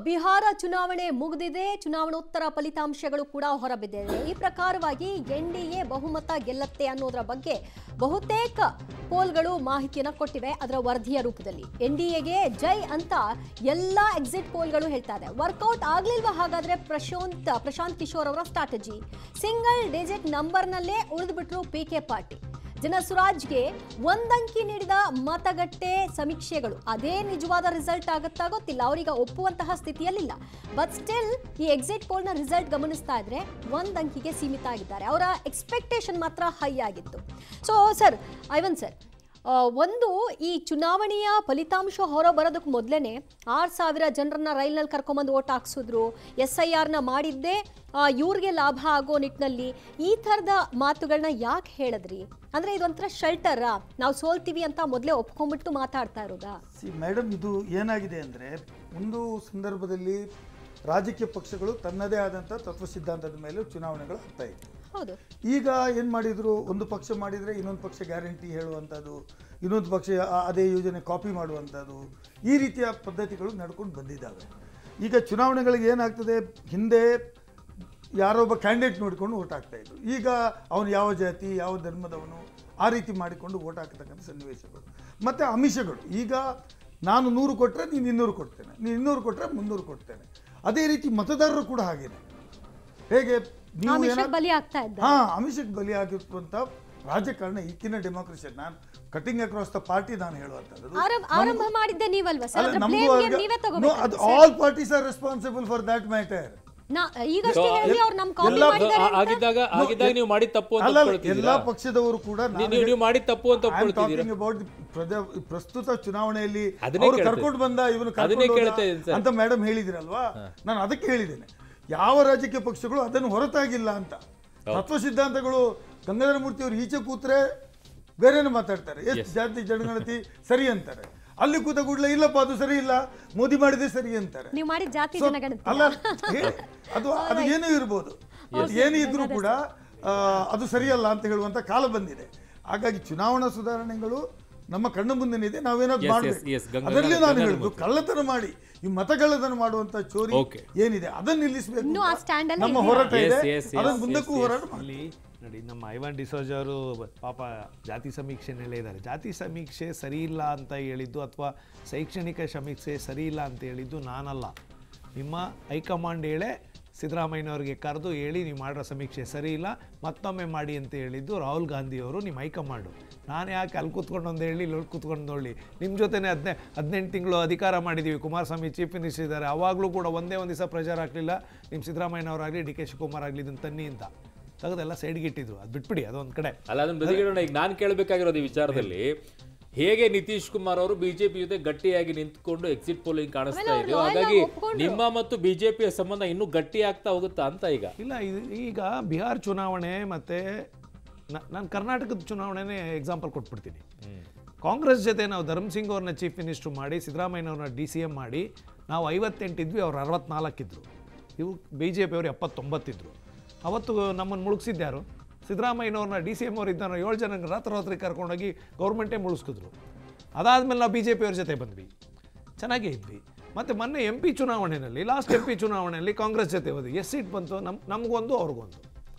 ಬಿಹಾರ ಚುನಾವಣೆ ಮುಗಿದಿದೆ. ಚುನಾವಣೋತ್ತರ ಫಲಿತಾಂಶಗಳು ಕೂಡ ಹೊರಬಿದ್ದಿದೆ. ಈ ಪ್ರಕಾರವಾಗಿ ಎನ್ಡಿಎ ಬಹುಮತ ಗೆಲ್ಲತ್ತೆ ಅನ್ನೋದರ ಬಗ್ಗೆ ಬಹುತೇಕ ಪೋಲ್ಗಳು ಮಾಹಿತಿಯನ್ನು ಕೊಟ್ಟಿವೆ. ಅದರ ವರದಿಯ ರೂಪದಲ್ಲಿ ಎನ್ಡಿಎಗೆ ಜೈ ಅಂತ ಎಲ್ಲ ಎಕ್ಸಿಟ್ ಪೋಲ್ಗಳು ಹೇಳ್ತಾ ಇದೆ. ವರ್ಕೌಟ್ ಆಗ್ಲಿಲ್ವಾ ಹಾಗಾದ್ರೆ ಪ್ರಶಾಂತ್ ಕಿಶೋರ್ ಅವರ ಸ್ಟ್ರಾಟಜಿ? ಸಿಂಗಲ್ ಡಿಜಿಟ್ ನಂಬರ್ನಲ್ಲೇ ಉಳಿದುಬಿಟ್ರು ಪಿಕೆ ಪಾಟೀಲ್. ಜನಸುರಾಜ್ಗೆ ಒಂದಂಕಿ ನೀಡಿದ ಮತಗಟ್ಟೆ ಸಮೀಕ್ಷೆಗಳು ಅದೇ ನಿಜವಾದ ರಿಸಲ್ಟ್ ಆಗುತ್ತಾ ಗೊತ್ತಿಲ್ಲ. ಅವರೀಗ ಒಪ್ಪುವಂತಹ ಸ್ಥಿತಿಯಲ್ಲಿಲ್ಲ. ಬಟ್ ಸ್ಟಿಲ್ ಈ ಎಕ್ಸಿಟ್ ಪೋಲ್ನ ರಿಸಲ್ಟ್ ಗಮನಿಸ್ತಾ ಇದ್ರೆ ಒಂದಂಕಿಗೆ ಸೀಮಿತ ಆಗಿದ್ದಾರೆ. ಅವರ ಎಕ್ಸ್ಪೆಕ್ಟೇಷನ್ ಮಾತ್ರ ಹೈ ಆಗಿತ್ತು. ಸೊ ಸರ್, ಐವನ್ ಸರ್, ಒಂದು ಈ ಚುನಾವಣೆಯ ಫಲಿತಾಂಶ ಹೊರಬರೋದಕ್ಕೆ ಮೊದಲೇ 6,000 ಜನರನ್ನ ರೈಲ್ನಲ್ಲಿ ಕರ್ಕೊಂಬಂದು ಓಟ್ ಹಾಕ್ಸಿದ್ರು. SIRನ ಮಾಡಿದ್ದೇ ಇವ್ರಿಗೆ ಲಾಭ ಆಗೋ ನಿಟ್ಟಿನಲ್ಲಿ. ಈ ಥರದ ಮಾತುಗಳನ್ನ ಯಾಕೆ ಹೇಳಿದ್ರಿ? ಅಂದರೆ ಇದೊಂಥರ ಶೆಲ್ಟರಾ? ನಾವು ಸೋಲ್ತೀವಿ ಅಂತ ಮೊದಲೇ ಒಪ್ಕೊಂಡ್ಬಿಟ್ಟು ಮಾತಾಡ್ತಾ ಇರೋದಾ? ಮೇಡಮ್, ಇದು ಏನಾಗಿದೆ ಅಂದರೆ, ಒಂದು ಸಂದರ್ಭದಲ್ಲಿ ರಾಜಕೀಯ ಪಕ್ಷಗಳು ತನ್ನದೇ ಆದಂಥ ತತ್ವ ಸಿದ್ಧಾಂತದ ಮೇಲೆ ಚುನಾವಣೆಗಳು ಆಗ್ತಾ ಇತ್ತು. ಈಗ ಏನು ಮಾಡಿದ್ರು, ಒಂದು ಪಕ್ಷ ಮಾಡಿದರೆ ಇನ್ನೊಂದು ಪಕ್ಷ ಗ್ಯಾರಂಟಿ ಹೇಳುವಂಥದ್ದು, ಇನ್ನೊಂದು ಪಕ್ಷ ಅದೇ ಯೋಜನೆ ಕಾಪಿ ಮಾಡುವಂಥದ್ದು, ಈ ರೀತಿಯ ಪದ್ಧತಿಗಳು ನಡ್ಕೊಂಡು ಬಂದಿದ್ದಾವೆ. ಈಗ ಚುನಾವಣೆಗಳಿಗೆ ಏನಾಗ್ತದೆ, ಹಿಂದೆ ಯಾರೊಬ್ಬ ಕ್ಯಾಂಡಿಡೇಟ್ ನೋಡಿಕೊಂಡು ಓಟ್ ಹಾಕ್ತಾಯಿದ್ರು. ಈಗ ಅವನು ಯಾವ ಜಾತಿ ಯಾವ ಧರ್ಮದವನು ಆ ರೀತಿ ಮಾಡಿಕೊಂಡು ಓಟ್ ಹಾಕ್ತಕ್ಕಂಥ ಸನ್ನಿವೇಶಗಳು ಮತ್ತು ಅಮಿಷಗಳು. ಈಗ ನಾನು 100 ಕೊಟ್ಟರೆ ನೀನು 200 ಕೊಡ್ತೇನೆ, ನೀನು 200 ಕೊಟ್ಟರೆ 300 ಕೊಡ್ತೇನೆ. ಅದೇ ರೀತಿ ಮತದಾರರು ಕೂಡ ಹಾಗೇನೆ. ಹೇಗೆ ನೀವು ಅಮಿಷಕ್ಕೆ ಬಲಿ ಆಗಿರುವಂತ ರಾಜಕಾರಣ ಈಗಿನ ಡೆಮೋಕ್ರಸಿ. ನಾನು ಕಟಿಂಗ್ ಅಕ್ರಾಸ್ ದ ಪಾರ್ಟಿ ನಾನು ಹೇಳುವಂಥದ್ದು, all parties are responsible for that matter. ಎಲ್ಲಾ ಪಕ್ಷದವರು ಕೂಡ ಪ್ರಸ್ತುತ ಚುನಾವಣೆಯಲ್ಲಿ ಕರ್ಕೊಂಡು ಬಂದ ಇವನು ಅಂತ ಮೇಡಮ್ ಹೇಳಿದಿರಲ್ವಾ, ನಾನು ಅದಕ್ಕೆ ಹೇಳಿದ್ದೇನೆ. ಯಾವ ರಾಜಕೀಯ ಪಕ್ಷಗಳು ಅದನ್ನು ಹೊರತಾಗಿಲ್ಲ ಅಂತ. ತತ್ವ ಸಿದ್ಧಾಂತಗಳು ಗಂಗಾಧರ ಮೂರ್ತಿ ಅವರು ಈಚೆ ಕೂತ್ರೆ ಬೇರೆನೇ ಮಾತಾಡ್ತಾರೆ, ಎಷ್ಟು ಜಾತಿ ಜನಗಣತಿ ಸರಿ ಅಂತಾರೆ. ಅಲ್ಲಿ ಕೂತ ಕೂಡಲೇ ಇಲ್ಲಪ್ಪ ಅದು ಸರಿ ಇಲ್ಲ, ಮೋದಿ ಮಾಡಿದ್ರೆ ಸರಿ ಅಂತಾರೆ. ಅಲ್ಲ, ಅದು ಏನೂ ಇರ್ಬೋದು, ಏನೇ ಇದ್ರೂ ಕೂಡ ಅದು ಸರಿಯಲ್ಲ ಅಂತ ಹೇಳುವಂತ ಕಾಲ ಬಂದಿದೆ. ಹಾಗಾಗಿ ಚುನಾವಣಾ ಸುಧಾರಣೆಗಳು ನಮ್ಮ ಕಣ್ಣು ಮುಂದೆನಿದೆ, ನಾವೇನಾದ್ರು ಮಾಡಬೇಕು. ಅದರಲ್ಲಿ ನಾನು ಹೇಳುದು, ಕಳ್ಳತನ ಮಾಡಿ ಈ ಮತಗಳ್ಳತನ ಮಾಡುವಂತ ಚೋರಿ ಏನಿದೆ ಅದನ್ನು ನಿಲ್ಲಿಸಬೇಕು. ನಮ್ಮ ಹೋರಾಟ ಇದೆ, ಅದನ್ನು ಮುಂದಕ್ಕೂ ಹೋರಾಟ ಮಾಡಿ. ನೋಡಿ, ನಮ್ಮ ಐವಾನ್ ಡಿಸೋಜ ಅವರು ಪಾಪ ಜಾತಿ ಸಮೀಕ್ಷೆನಲ್ಲೇ ಇದ್ದಾರೆ. ಜಾತಿ ಸಮೀಕ್ಷೆ ಸರಿ ಇಲ್ಲ ಅಂತ ಹೇಳಿದ್ದು ಅಥವಾ ಶೈಕ್ಷಣಿಕ ಸಮೀಕ್ಷೆ ಸರಿ ಇಲ್ಲ ಅಂತ ಹೇಳಿದ್ದು ನಾನಲ್ಲ, ನಿಮ್ಮ ಹೈಕಮಾಂಡ್ ಹೇಳೇ ಸಿದ್ದರಾಮಯ್ಯನವ್ರಿಗೆ ಕರೆದು ಹೇಳಿ ನೀವು ಮಾಡಿರೋ ಸಮೀಕ್ಷೆ ಸರಿ ಇಲ್ಲ, ಮತ್ತೊಮ್ಮೆ ಮಾಡಿ ಅಂತ ಹೇಳಿದ್ದು ರಾಹುಲ್ ಗಾಂಧಿಯವರು, ನಿಮ್ಮ ಹೈಕಮಾಂಡು. ನಾನು ಯಾಕೆ ಅಲ್ಲಿ ಕೂತ್ಕೊಂಡು ಒಂದು ಹೇಳಿ ಇಲ್ಲಿ ಕೂತ್ಕೊಂಡು ಹೇಳಿ, ನಿಮ್ಮ ಜೊತೆನೇ 18 ತಿಂಗಳು ಅಧಿಕಾರ ಮಾಡಿದ್ದೀವಿ. ಕುಮಾರಸ್ವಾಮಿ ಚೀಫ್ ಮಿನಿಸ್ಟರ್ ಇದ್ದಾರೆ, ಆವಾಗಲೂ ಕೂಡ ಒಂದೇ ಒಂದು ದಿವಸ ಪ್ರೆಷರ್ ಹಾಕಲಿಲ್ಲ ನಿಮ್ಮ ಸಿದ್ದರಾಮಯ್ಯನವರಾಗಲಿ DK ಶಿವಕುಮಾರ್ ಆಗಲಿ ಇದನ್ನು ತನ್ನಿ ಅಂತ ತೆಗೆದೆಲ್ಲ ಸೈಡ್ಗೆ ಇಟ್ಟಿದ್ರು. ಅದು ಬಿಟ್ಬಿಡಿ, ಅದೊಂದು ಕಡೆ ಅಲ್ಲ. ಅದನ್ನು ಬದಿಗಿಡೋಣ. ಈಗ ನಾನು ಕೇಳಬೇಕಾಗಿರೋದು ಈ ವಿಚಾರದಲ್ಲಿ, ಹೇಗೆ ನಿತೀಶ್ ಕುಮಾರ್ ಅವರು ಬಿಜೆಪಿ ಜೊತೆ ಗಟ್ಟಿಯಾಗಿ ನಿಂತ್ಕೊಂಡು ಎಕ್ಸಿಟ್ ಪೋಲಿಂಗ್ ಕಾಣಿಸ್ತಾ ಇದೆ, ಹಾಗಾಗಿ ನಿಮ್ಮ ಮತ್ತು ಬಿಜೆಪಿಯ ಸಂಬಂಧ ಇನ್ನೂ ಗಟ್ಟಿ ಆಗ್ತಾ ಹೋಗುತ್ತಾ ಅಂತ? ಇಲ್ಲ, ಈಗ ಬಿಹಾರ ಚುನಾವಣೆ ಮತ್ತೆ ನಾನು ಕರ್ನಾಟಕದ ಚುನಾವಣೆನೇ ಎಕ್ಸಾಂಪಲ್ ಕೊಟ್ಬಿಡ್ತೀನಿ. ಕಾಂಗ್ರೆಸ್ ಜೊತೆ ನಾವು ಧರ್ಮಸಿಂಗ್ ಅವ್ರನ್ನ ಚೀಫ್ ಮಿನಿಸ್ಟರ್ ಮಾಡಿ, ಸಿದ್ದರಾಮಯ್ಯನವ್ರನ್ನ DCM ಮಾಡಿ, ನಾವು 58 ಇದ್ವಿ, ಅವ್ರು 64 ಇದ್ದರು. ಇವು BJP ಅವರು 79 ಇದ್ದರು. ಅವತ್ತು ನಮ್ಮನ್ನು ಮುಳುಗಿಸಿದ್ಯಾರು? ಸಿದ್ದರಾಮಯ್ಯನವ್ರನ್ನ DCM ಅವ್ರು ಇದ್ದಾರೋ 7 ಜನ ರಾತ್ರಿ ಕರ್ಕೊಂಡೋಗಿ ಗೌರ್ಮೆಂಟೇ ಮುಳುಗಿಸಿದ್ರು. ಅದಾದಮೇಲೆ ನಾವು BJP ಅವ್ರ ಜೊತೆ ಬಂದ್ವಿ, ಚೆನ್ನಾಗೇ ಇದ್ವಿ. ಮತ್ತು ಮೊನ್ನೆ MP ಚುನಾವಣೆಯಲ್ಲಿ, ಲಾಸ್ಟ್ MP ಚುನಾವಣೆಯಲ್ಲಿ ಕಾಂಗ್ರೆಸ್ ಜೊತೆ ಹೋದ್ವಿ. ಎಷ್ಟು ಸೀಟ್ ಬಂತು? ನಮಗೊಂದು ಅವ್ರಿಗೊಂದು.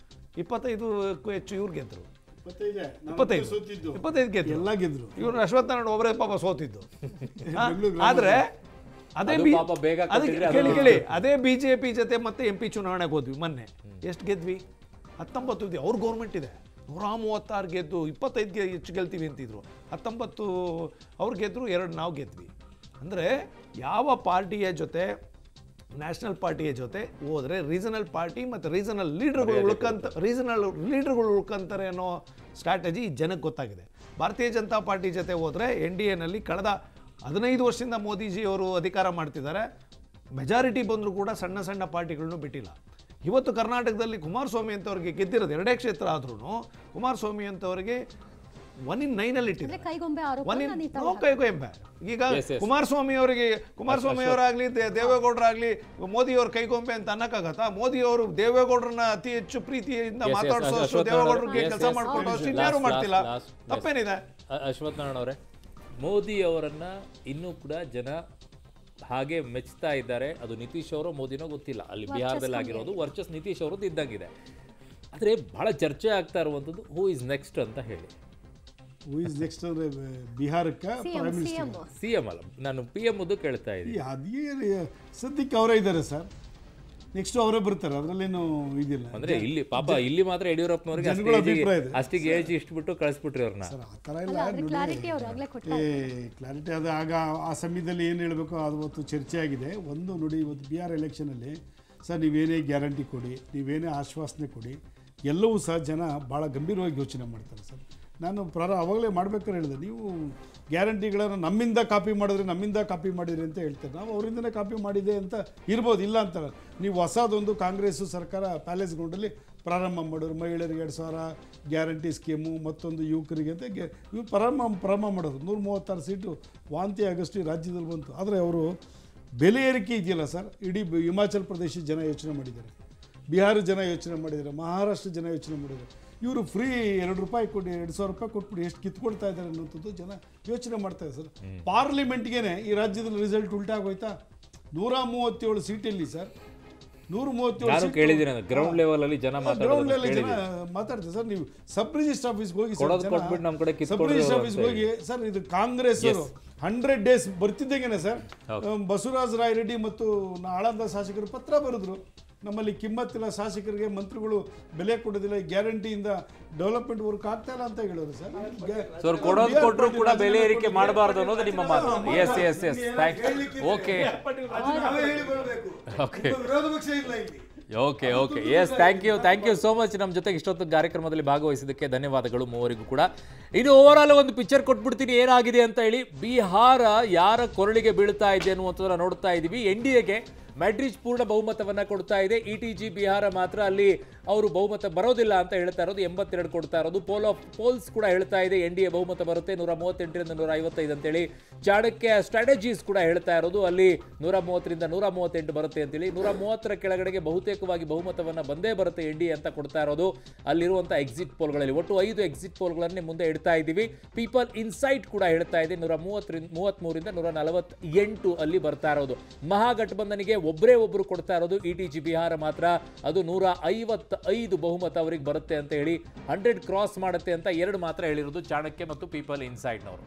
25ಕ್ಕೂ ಹೆಚ್ಚು ಇವ್ರು ಗೆದ್ದರು. 25 ಗೆದ್ರು. ಇವರು ಅಶ್ವತ್ಥನಾರಾಯಣ ಒಬ್ಬರೇ ಪಾಪ ಸೋತಿದ್ದು. ಆದರೆ ಅದೇ ಕೇಳಿ ಅದೇ BJP ಜೊತೆ ಮತ್ತೆ MP ಚುನಾವಣೆಗೆ ಹೋದ್ವಿ. ಮೊನ್ನೆ ಎಷ್ಟು ಗೆದ್ವಿ? 19 ಇದ್ವಿ. ಅವ್ರ ಗೌರ್ಮೆಂಟ್ ಇದೆ, 136 ಗೆದ್ದು 25ಗೆ ಹೆಚ್ಚು ಗೆಲ್ತೀವಿ ಅಂತಿದ್ರು. 19 ಅವ್ರು ಗೆದ್ದರು, 2 ನಾವು ಗೆದ್ವಿ. ಅಂದರೆ ಯಾವ ಪಾರ್ಟಿಯ ಜೊತೆ, ನ್ಯಾಷನಲ್ ಪಾರ್ಟಿಯ ಜೊತೆ ಹೋದರೆ ರೀಜನಲ್ ಪಾರ್ಟಿ ಮತ್ತು ರೀಜನಲ್ ಲೀಡರ್ಗಳು ಉಳ್ಕೊಂತಾರೆ ಅನ್ನೋ ಸ್ಟ್ರಾಟಜಿ ಜನಕ್ಕೆ ಗೊತ್ತಾಗಿದೆ. ಭಾರತೀಯ ಜನತಾ ಪಾರ್ಟಿ ಜೊತೆ ಹೋದರೆ NDAನಲ್ಲಿ ಕಳೆದ 15 ವರ್ಷದಿಂದ ಮೋದಿಜಿಯವರು ಅಧಿಕಾರ ಮಾಡ್ತಿದ್ದಾರೆ. ಮೆಜಾರಿಟಿ ಬಂದರೂ ಕೂಡ ಸಣ್ಣ ಸಣ್ಣ ಪಾರ್ಟಿಗಳನ್ನು ಬಿಟ್ಟಿಲ್ಲ. ಇವತ್ತು ಕರ್ನಾಟಕದಲ್ಲಿ ಕುಮಾರಸ್ವಾಮಿ ಅಂತವ್ರಿಗೆ ಗೆದ್ದಿರೋದು 2 ಕ್ಷೇತ್ರ ಆದ್ರೂ ಕುಮಾರಸ್ವಾಮಿ ಅಂತವರಿಗೆ 1 in 9 ಅಲ್ಲಿ ಇಟ್ಟಿದ್ದಾರೆ. ಕೈಗೊಂಬೆ. ಈಗ ಕುಮಾರಸ್ವಾಮಿ ಅವರಾಗ್ಲಿ ದೇವೇಗೌಡರಾಗ್ಲಿ ಮೋದಿಯವ್ರ ಕೈಗೊಂಬೆ ಅಂತ ಅನ್ನಕ್ಕಾಗತ್ತಾ? ಮೋದಿಯವರು ದೇವೇಗೌಡರನ್ನ ಅತಿ ಹೆಚ್ಚು ಪ್ರೀತಿಯಿಂದ ಮಾತಾಡಿಸೋಷ್ಟು, ದೇವೇಗೌಡರಿಗೆ ಕೆಲಸ ಮಾಡ್ಕೊಂಡು ಅಷ್ಟು ಇನ್ಯಾರು ಮಾಡ್ತಿಲ್ಲ. ತಪ್ಪೇನಿದೆ? ಅಶ್ವತ್ಥನಾರಾಯಣ ಅವರೇ, ಮೋದಿ ಅವರನ್ನ ಇನ್ನೂ ಕೂಡ ಜನ ಹಾಗೆ ಮೆಚ್ತಾ ಇದ್ದಾರೆ. ಅದು ನಿತೀಶ್ ಅವರು ಮೋದಿನೋ ಗೊತ್ತಿಲ್ಲ, ಅಲ್ಲಿ ಬಿಹಾರದಲ್ಲಿ ಆಗಿರೋದು ವರ್ಚಸ್ ನಿತೀಶ್ ಅವರದ್ದು ಇದ್ದಂಗಿದೆ. ಆದರೆ ಬಹಳ ಚರ್ಚೆ ಆಗ್ತಾ ಇರುವಂಥದ್ದು ಹೂ ಇಸ್ ನೆಕ್ಸ್ಟ್ ಅಂತ ಹೇಳಿ. ಹೂ ಇಸ್ ನೆಕ್ಸ್ಟ್ ಅಂದರೆ ಬಿಹಾರಕ್ಕೆ ಪ್ರೈಮ್ ಮಿನಿಸ್ಟರ್, CM ಅಲ್ಲ, ನಾನು PM ಕೇಳ್ತಾ ಇದ್ದೀನಿ. ಅದೇ ಸದ್ಯಕ್ಕೆ ಅವರೇ ಇದ್ದಾರೆ ಸರ್, ನೆಕ್ಸ್ಟ್ ಅವರೇ ಬರ್ತಾರೆ, ಅದರಲ್ಲೇನು ಇದಿಲ್ಲ. ಅಂದ್ರೆ ಇಲ್ಲಿ ಪಾಪ ಇಲ್ಲಿ ಮಾತ್ರ ಯಡಿಯೂರಪ್ಪನವರಿಗೆ ಜನಗಳ ಅಭಿಪ್ರಾಯ ಇದೆ. ಅಷ್ಟಿಗೆ ಏಜ್ ಇಷ್ಟುಬಿಟ್ಟು ಕಳಿಸ್ಬಿಟ್ರಿ ಅವ್ರನ್ನ. ಸರ್ ಆ ಥರ ಇಲ್ಲ ನೋಡಿ, ಕ್ಲಾರಿಟಿ ಅದು ಆಗ ಆ ಸಮಯದಲ್ಲಿ ಏನು ಹೇಳಬೇಕು ಅದು ಇವತ್ತು ಚರ್ಚೆ ಆಗಿದೆ. ಒಂದು ನೋಡಿ, ಇವತ್ತು ಬಿಹಾರ್ ಎಲೆಕ್ಷನಲ್ಲಿ ಸರ್ ನೀವೇನೇ ಗ್ಯಾರಂಟಿ ಕೊಡಿ, ನೀವೇನೇ ಆಶ್ವಾಸನೆ ಕೊಡಿ, ಎಲ್ಲವೂ ಸಹ ಜನ ಭಾಳ ಗಂಭೀರವಾಗಿ ಯೋಚನೆ ಮಾಡ್ತಾರೆ ಸರ್. ನಾನು ಅವಾಗಲೇ ಮಾಡ್ಬೇಕಾದ್ರೆ ಹೇಳಿದೆ, ನೀವು ಗ್ಯಾರಂಟಿಗಳನ್ನು ನಮ್ಮಿಂದ ಕಾಪಿ ಮಾಡಿದ್ರಿ ಅಂತ ಹೇಳ್ತಾರೆ. ನಾವು ಅವರಿಂದನೇ ಕಾಪಿ ಮಾಡಿದೆ ಅಂತ ಇರ್ಬೋದು, ಇಲ್ಲ ಅಂತಾರೆ. ನೀವು ಹೊಸದೊಂದು ಕಾಂಗ್ರೆಸ್ಸು ಸರ್ಕಾರ ಪ್ಯಾಲೇಸ್ ಗ್ರೌಂಡಲ್ಲಿ ಪ್ರಾರಂಭ ಮಾಡೋರು, ಮಹಿಳೆಯರಿಗೆ 2,000 ಗ್ಯಾರಂಟಿ ಸ್ಕೀಮು, ಮತ್ತೊಂದು ಯುವಕರಿಗೆ ಅಂತ ಇವು ಪ್ರಾರಂಭ ಮಾಡೋದು. 136 ಸೀಟು ವಾಂತಿ ಆಗಷ್ಟು ರಾಜ್ಯದಲ್ಲಿ ಬಂತು. ಆದರೆ ಅವರು ಬೆಲೆ ಏರಿಕೆ ಇದೆಯಲ್ಲ ಸರ್, ಇಡೀ ಹಿಮಾಚಲ ಪ್ರದೇಶದ ಜನ ಯೋಚನೆ ಮಾಡಿದ್ದಾರೆ, ಬಿಹಾರ ಜನ ಯೋಚನೆ ಮಾಡಿದ್ದಾರೆ, ಮಹಾರಾಷ್ಟ್ರ ಜನ ಯೋಚನೆ ಮಾಡಿದ್ದಾರೆ. ಇವರು ಫ್ರೀ 2 ರೂಪಾಯಿ ಕೊಟ್ಟು 2,000 ರೂಪಾಯಿ ಕೊಟ್ಬಿಟ್ಟು ಎಷ್ಟು ಕಿತ್ಕೊಳ್ತಾ ಇದ್ದಾರೆ ಅನ್ನೋಂಥದ್ದು ಜನ ಯೋಚನೆ ಮಾಡ್ತಾರೆ ಸರ್. ಪಾರ್ಲಿಮೆಂಟ್ಗೆ ಈ ರಾಜ್ಯದಲ್ಲಿ ರಿಸಲ್ಟ್ ಉಲ್ಟಾಗೋಯ್ತಾ? 137 ಸೀಟಲ್ಲಿ ಸರ್, 137 ಕೇಳಿದ್ದೀನಿ ಗ್ರೌಂಡ್ ಲೆವೆಲ್ ಅಲ್ಲಿ ಜನ ಮಾತಾಡ್ತಾರೆ ಸರ್. ನೀವು ಸಬ್ ರಿಜಿಸ್ಟರ್ ಆಫೀಸ್ಗೆ ಹೋಗಿ, ಸಬ್ ರಿಜಿಸ್ಟರ್ ಆಫೀಸ್ಗೆ ಹೋಗಿ ಸರ್, ಇದು ಕಾಂಗ್ರೆಸ್ 100 ಡೇಸ್ ಬರ್ತಿದ್ದಂಗೆನೆ ಸರ್, ಬಸವರಾಜ ರಾಯರೆಡ್ಡಿ ಮತ್ತು ಆಳಂದ ಶಾಸಕರು ಪತ್ರ ಬರೆದ್ರು, ನಮ್ಮಲ್ಲಿ ಕಿಮ್ಮತ್ತಿಲ್ಲ, ಶಾಸಕರಿಗೆ ಮಂತ್ರಿಗಳು ಬೆಲೆ ಕೊಡೋದಿಲ್ಲ, ಗ್ಯಾರಂಟಿಯಿಂದ ಡೆವಲಪ್ಮೆಂಟ್ ವರ್ಕ್ ಆಗ್ತಾ ಇಲ್ಲ ಅಂತ ಹೇಳೋರು ಸರ್. ಕೊಡೋದು ಕೊಟ್ಟರು ಕೂಡ ಬೆಲೆ ಏರಿಕೆ ಮಾಡಬಾರ್ದು ಅನ್ನೋದು ನಿಮ್ಮ ಮಾತು. Yes yes yes okay okay okay yes thank you so much. ನಮ್ಮ ಜೊತೆಗೆ ಇಷ್ಟೊತ್ತು ಕಾರ್ಯಕ್ರಮದಲ್ಲಿ ಭಾಗವಹಿಸಿದ್ದಕ್ಕೆ ಧನ್ಯವಾದಗಳು ಮೂವರಿಗೂ ಕೂಡ. ಇನ್ನು ಓವರ್ ಆಲ್ ಒಂದು ಪಿಕ್ಚರ್ ಕೊಟ್ಬಿಡ್ತೀನಿ ಏನಾಗಿದೆ ಅಂತ ಹೇಳಿ. ಬಿಹಾರ ಯಾರ ಕೊರಳಿಗೆ ಬೀಳ್ತಾ ಇದೆ ಅನ್ನುವಂಥದ್ದನ್ನ ನೋಡ್ತಾ ಇದ್ದೀವಿ. NDAಗೆ ಮ್ಯಾಡ್ರಿಜ್ ಪೂರ್ಣ ಬಹುಮತವನ್ನ ಕೊಡ್ತಾ ಇದೆ. ETG ಬಿಹಾರ ಮಾತ್ರ ಅಲ್ಲಿ ಅವರು ಬಹುಮತ ಬರೋದಿಲ್ಲ ಅಂತ ಹೇಳ್ತಾ ಇರೋದು, 82 ಕೊಡ್ತಾ ಇರೋದು. ಪೋಲ್ಸ್ ಕೂಡ ಹೇಳ್ತಾ ಇದೆ NDA ಬಹುಮತ ಬರುತ್ತೆ 138ರಿಂದ 155 ಅಂತೇಳಿ. ಚಾಣಕ್ಯ ಸ್ಟ್ರಾಟಜೀಸ್ ಕೂಡ ಹೇಳ್ತಾ ಇರೋದು ಅಲ್ಲಿ 130ರಿಂದ 138 ಬರುತ್ತೆ ಅಂತೇಳಿ. 130ರ ಕೆಳಗಡೆಗೆ ಬಹುತೇಕವಾಗಿ ಬಹುಮತವನ್ನ ಬಂದೇ ಬರುತ್ತೆ NDA ಅಂತ ಕೊಡ್ತಾ ಇರೋದು ಅಲ್ಲಿರುವಂತಹ ಎಕ್ಸಿಟ್ ಪೋಲ್ಗಳಲ್ಲಿ. ಒಟ್ಟು 5 ಎಕ್ಸಿಟ್ ಪೋಲ್ಗಳನ್ನೇ ಮುಂದೆ ಇಡ್ತಾ ಇದ್ದೀವಿ. ಪೀಪಲ್ ಇನ್ಸೈಟ್ ಕೂಡ ಹೇಳ್ತಾ ಇದೆ 133ರಿಂದ 148 ಅಲ್ಲಿ ಬರ್ತಾ ಇರೋದು. ಮಹಾಗಠಬಂಧನಿಗೆ ಒಬ್ಬರು ಕೊಡ್ತಾ ಇರೋದು ETG ಬಿಹಾರ ಮಾತ್ರ, ಅದು 155 ಬಹುಮತ ಅವರಿಗೆ ಬರುತ್ತೆ ಅಂತ ಹೇಳಿ. 100 ಕ್ರಾಸ್ ಮಾಡುತ್ತೆ ಅಂತ 2 ಮಾತ್ರ ಹೇಳಿರೋದು ಚಾಣಕ್ಯ ಮತ್ತು ಪೀಪಲ್ ಇನ್ಸೈಟ್ನವರು.